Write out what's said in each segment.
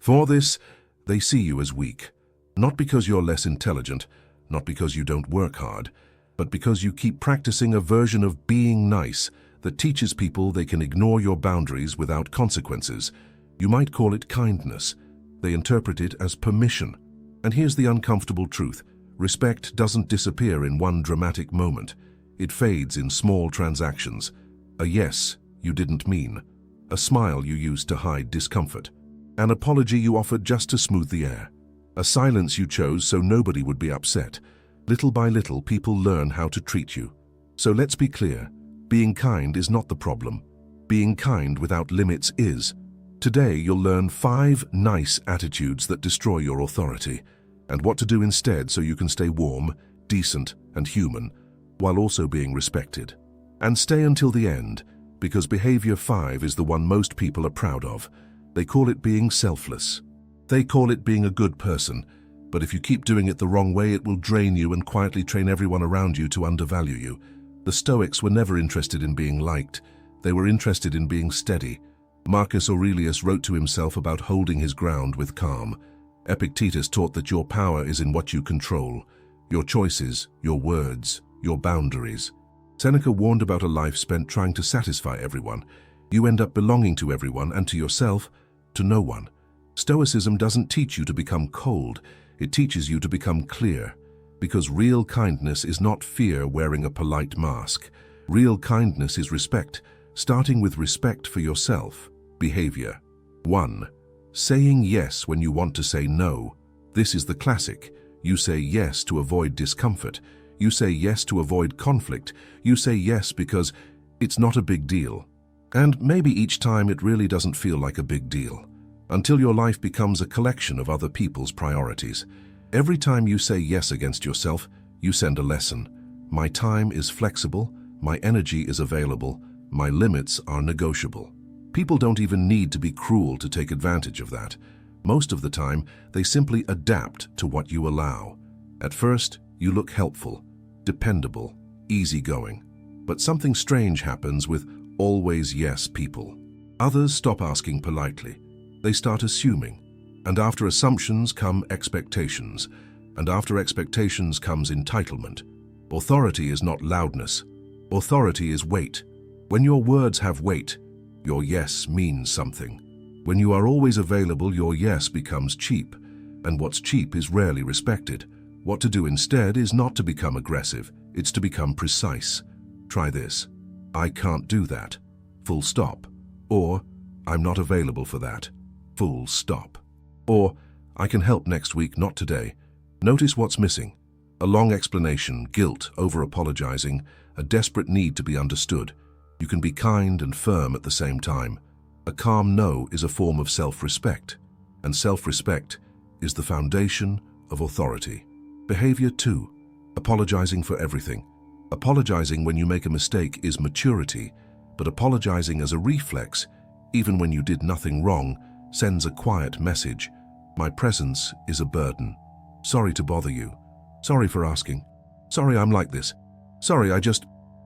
For this, they see you as weak, not because you're less intelligent, not because you don't work hard, but because you keep practicing a version of being nice that teaches people they can ignore your boundaries without consequences. You might call it kindness. They interpret it as permission. And here's the uncomfortable truth. Respect doesn't disappear in one dramatic moment. It fades in small transactions. A yes you didn't mean. A smile you used to hide discomfort. An apology you offered just to smooth the air. A silence you chose so nobody would be upset. Little by little, people learn how to treat you. So let's be clear. Being kind is not the problem. Being kind without limits is. Today, you'll learn 5 nice attitudes that destroy your authority, and what to do instead so you can stay warm, decent, and human, while also being respected. And stay until the end, because behavior 5 is the one most people are proud of. They call it being selfless. They call it being a good person, but if you keep doing it the wrong way, it will drain you and quietly train everyone around you to undervalue you. The Stoics were never interested in being liked. They were interested in being steady. Marcus Aurelius wrote to himself about holding his ground with calm. Epictetus taught that your power is in what you control, your choices, your words, your boundaries. Seneca warned about a life spent trying to satisfy everyone. You end up belonging to everyone and to yourself, to no one. Stoicism doesn't teach you to become cold, it teaches you to become clear. Because real kindness is not fear wearing a polite mask. Real kindness is respect, starting with respect for yourself. Behavior. 1. Saying yes when you want to say no. This is the classic. You say yes to avoid discomfort. You say yes to avoid conflict. You say yes because it's not a big deal. And maybe each time it really doesn't feel like a big deal, until your life becomes a collection of other people's priorities. Every time you say yes against yourself, you send a lesson. My time is flexible, my energy is available, my limits are negotiable. People don't even need to be cruel to take advantage of that. Most of the time, they simply adapt to what you allow. At first, you look helpful, dependable, easygoing. But something strange happens with always yes people. Others stop asking politely. They start assuming. And after assumptions come expectations. And after expectations comes entitlement. Authority is not loudness. Authority is weight. When your words have weight, your yes means something. When you are always available, your yes becomes cheap. And what's cheap is rarely respected. What to do instead is not to become aggressive, it's to become precise. Try this. I can't do that. Full stop. Or, I'm not available for that. Full stop. Or, I can help next week, not today. Notice what's missing. A long explanation, guilt, over-apologizing, a desperate need to be understood. You can be kind and firm at the same time. A calm no is a form of self-respect, and self-respect is the foundation of authority. Behavior 2. Apologizing for everything. Apologizing when you make a mistake is maturity, but apologizing as a reflex, even when you did nothing wrong, sends a quiet message. My presence is a burden. Sorry to bother you. Sorry for asking. Sorry I'm like this. Sorry,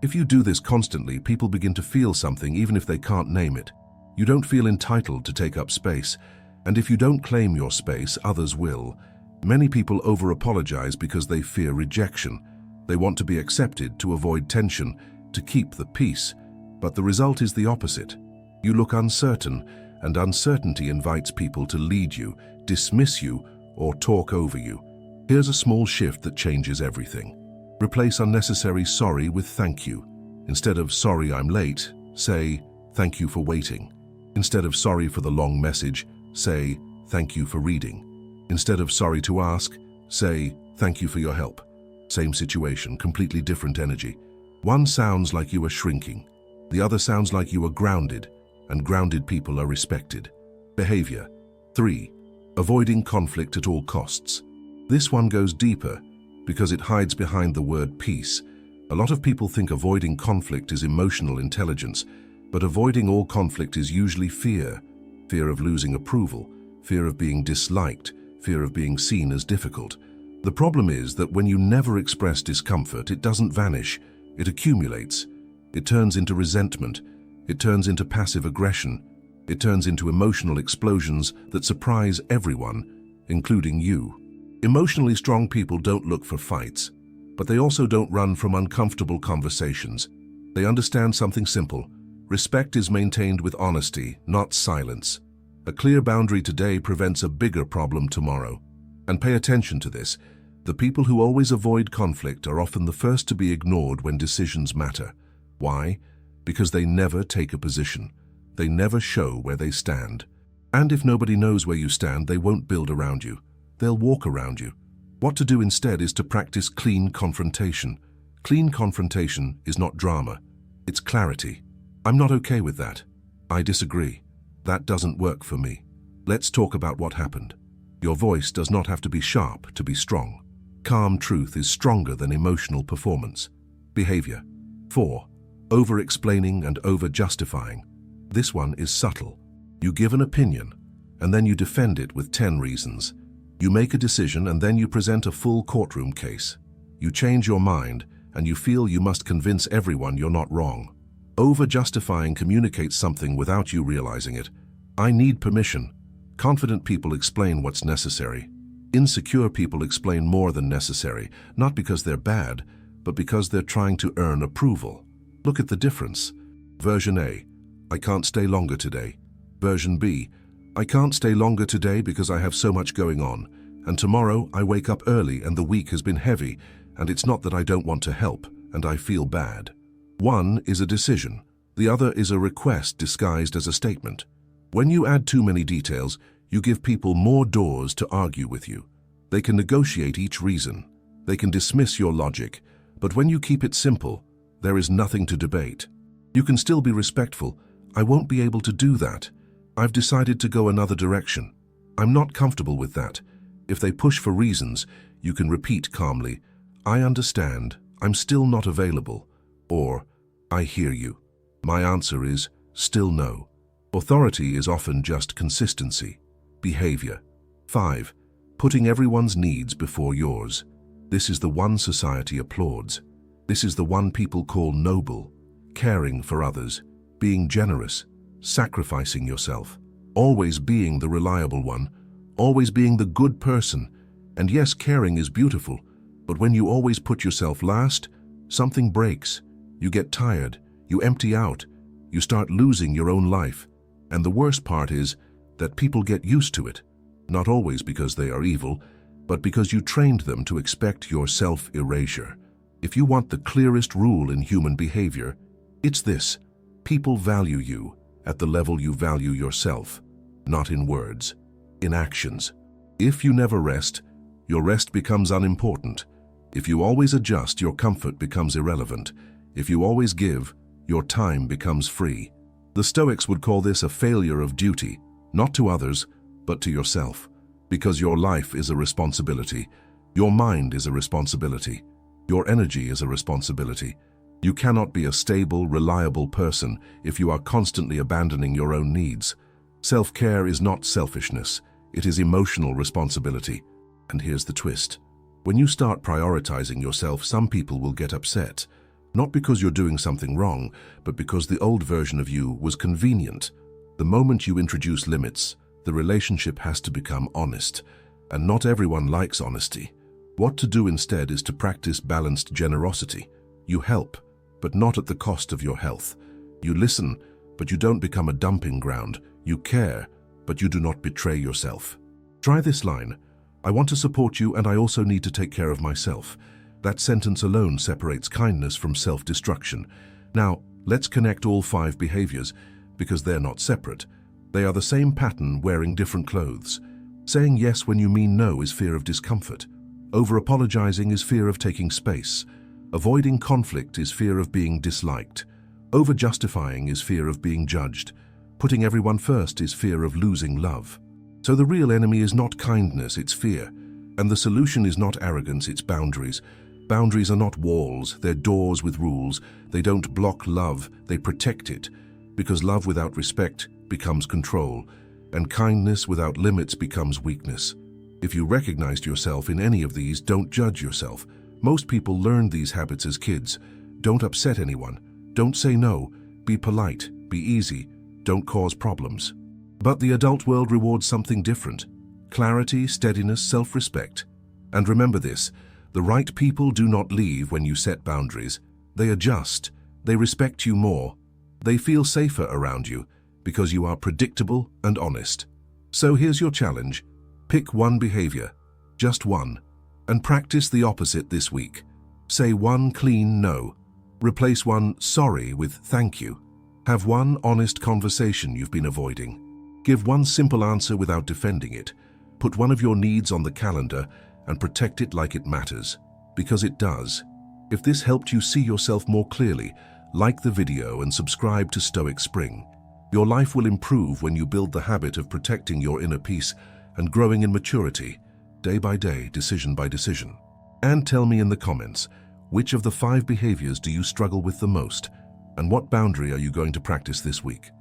If you do this constantly, people begin to feel something even if they can't name it. You don't feel entitled to take up space, and if you don't claim your space, others will. Many people over-apologize because they fear rejection. They want to be accepted to avoid tension, to keep the peace. But the result is the opposite. You look uncertain, and uncertainty invites people to lead you, dismiss you, or talk over you. Here's a small shift that changes everything. Replace unnecessary sorry with thank you. Instead of sorry I'm late, say thank you for waiting. Instead of sorry for the long message, say thank you for reading. Instead of sorry to ask, say thank you for your help. Same situation, completely different energy. One sounds like you are shrinking. The other sounds like you are grounded, and grounded people are respected. Behavior. 3. Avoiding conflict at all costs. This one goes deeper because it hides behind the word peace. A lot of people think avoiding conflict is emotional intelligence, but avoiding all conflict is usually fear. Fear of losing approval, fear of being disliked, fear of being seen as difficult. The problem is that when you never express discomfort, it doesn't vanish. It accumulates. It turns into resentment. It turns into passive aggression. It turns into emotional explosions that surprise everyone, including you. Emotionally strong people don't look for fights, but they also don't run from uncomfortable conversations. They understand something simple. Respect is maintained with honesty, not silence. A clear boundary today prevents a bigger problem tomorrow. And pay attention to this. The people who always avoid conflict are often the first to be ignored when decisions matter. Why? Because they never take a position. They never show where they stand. And if nobody knows where you stand, they won't build around you. They'll walk around you. What to do instead is to practice clean confrontation. Clean confrontation is not drama. It's clarity. I'm not okay with that. I disagree. That doesn't work for me. Let's talk about what happened. Your voice does not have to be sharp to be strong. Calm truth is stronger than emotional performance. Behavior. 4. Over-explaining and over-justifying. This one is subtle. You give an opinion, and then you defend it with 10 reasons. You make a decision, and then you present a full courtroom case. You change your mind, and you feel you must convince everyone you're not wrong. Over-justifying communicates something without you realizing it. I need permission. Confident people explain what's necessary. Insecure people explain more than necessary, not because they're bad, but because they're trying to earn approval. Look at the difference. Version A: I can't stay longer today. Version B: I can't stay longer today because I have so much going on, and tomorrow I wake up early and the week has been heavy, and it's not that I don't want to help, and I feel bad. One is a decision. The other is a request disguised as a statement. When you add too many details, you give people more doors to argue with you. They can negotiate each reason. They can dismiss your logic. But when you keep it simple, there is nothing to debate. You can still be respectful. I won't be able to do that. I've decided to go another direction. I'm not comfortable with that. If they push for reasons, you can repeat calmly, I understand, I'm still not available. Or, I hear you. My answer is still no. Authority is often just consistency. Behavior. 5. Putting everyone's needs before yours. This is the one society applauds. This is the one people call noble. Caring for others, being generous, sacrificing yourself, always being the reliable one, always being the good person. And yes, caring is beautiful, but when you always put yourself last, something breaks. You get tired, you empty out, you start losing your own life. And the worst part is that people get used to it, not always because they are evil, but because you trained them to expect your self-erasure. If you want the clearest rule in human behavior, it's this: people value you at the level you value yourself, not in words, in actions. If you never rest, your rest becomes unimportant. If you always adjust, your comfort becomes irrelevant. If you always give, your time becomes free. The Stoics would call this a failure of duty, not to others, but to yourself. Because your life is a responsibility. Your mind is a responsibility. Your energy is a responsibility. You cannot be a stable, reliable person if you are constantly abandoning your own needs. Self-care is not selfishness. It is emotional responsibility. And here's the twist. When you start prioritizing yourself, some people will get upset. Not because you're doing something wrong, but because the old version of you was convenient. The moment you introduce limits, the relationship has to become honest. And not everyone likes honesty. What to do instead is to practice balanced generosity. You help, but not at the cost of your health. You listen, but you don't become a dumping ground. You care, but you do not betray yourself. Try this line: I want to support you, and I also need to take care of myself. That sentence alone separates kindness from self-destruction. Now, let's connect all 5 behaviors, because they're not separate. They are the same pattern wearing different clothes. Saying yes when you mean no is fear of discomfort. Over-apologizing is fear of taking space. Avoiding conflict is fear of being disliked. Over-justifying is fear of being judged. Putting everyone first is fear of losing love. So the real enemy is not kindness, it's fear. And the solution is not arrogance, it's boundaries. Boundaries are not walls, they're doors with rules. They don't block love, they protect it. Because love without respect becomes control, and kindness without limits becomes weakness. If you recognized yourself in any of these, don't judge yourself. Most people learned these habits as kids. Don't upset anyone. Don't say no. Be polite. Be easy. don't cause problems. But the adult world rewards something different: clarity, steadiness, self-respect. And remember this, the right people do not leave when you set boundaries. They adjust, they respect you more, they feel safer around you because you are predictable and honest. So here's your challenge: pick one behavior, just one, and practice the opposite this week. Say one clean no. Replace one sorry with thank you. Have one honest conversation you've been avoiding. Give one simple answer without defending it. Put one of your needs on the calendar and protect it like it matters, because it does. If this helped you see yourself more clearly, like the video and subscribe to Stoic Spring. Your life will improve when you build the habit of protecting your inner peace and growing in maturity, day by day, decision by decision. And tell me in the comments, which of the 5 behaviors do you struggle with the most, and what boundary are you going to practice this week?